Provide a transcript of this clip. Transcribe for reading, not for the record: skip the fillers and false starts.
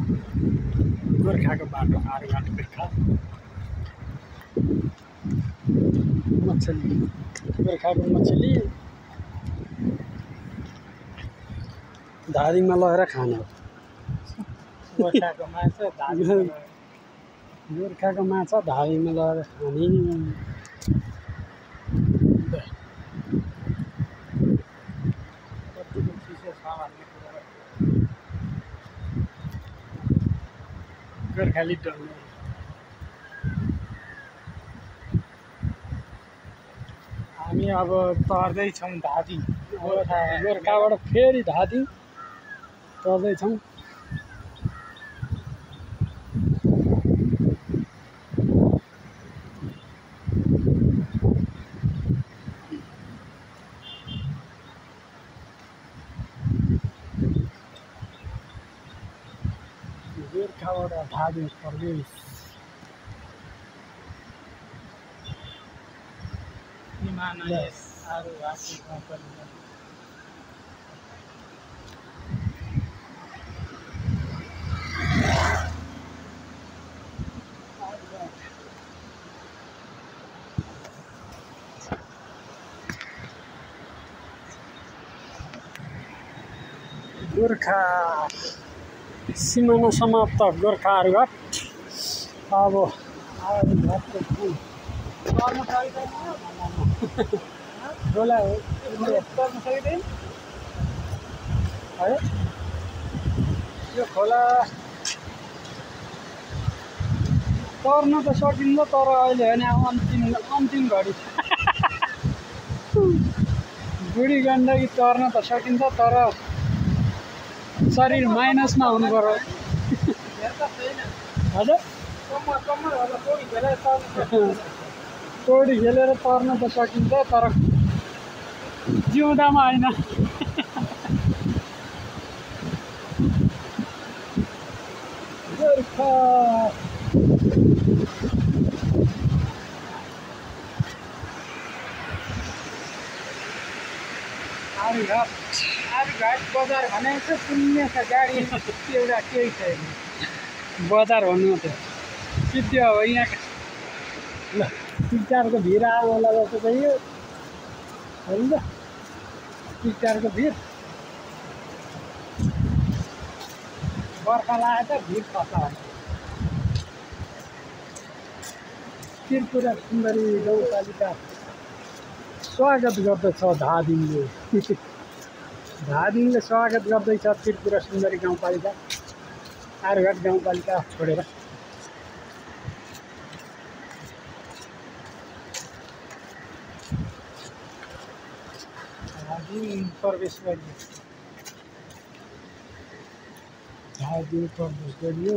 गोर्खाको बाटो आरुघाट गोर्खा मछली गोर्खाको मछली धादिङमा लगेर खाने हो। गोर्खाको माछा गोर्खाको माछा धादिङमा लगेर खाने। कतिको चिसो छ भन्ने कुरा गोर्खाली डल्लो हामी अब तर्दैछौँ धादिङ गोर्खाबाट फेरि धादिङ तर्दैछौँ। गोर्खाबाट धादिङ प्रदेश हिमालय आरुघाट गाउँपालिका गोर्खा सिमाना समाप्त गोर्खा आरुघाट। अब आरुघाटको फुल खोला हो तर्न सकिँदैन है यो खोला तर्न त सकिन्छ तर अहिले होइन अन्तिम घडी बुढी गण्डकी तर्न त सकिन्छ तर शरीर माइनसमा हुनु पर्यो। हजुर पौडी खेलेर तर्न त सकिन्छ तर जिउँदामा होइन। गोर्खा आरुघाट बजार भने चाहिँ पुण्य छ गाडी एउटा केही छैन। बजार भन्नु त सिद्धि हो यहाँ ल टिस्टारको भिड आउला जस्तो चाहिँ यो होइन त टिस्टारको भिड बर्खा लाग्यो त भिड खसा त्रिपुरा सुन्दरी गाउँपालिका स्वागत गर्दछ धादिङले धादिङले स्वागत गर्दैछ त्रिपुरा सुन्दरी गाउँपालिका आरुघाट गाउँपालिका छोडेर। धादिङ प्रवेश गरियो धादिङ प्रवेश गरियो।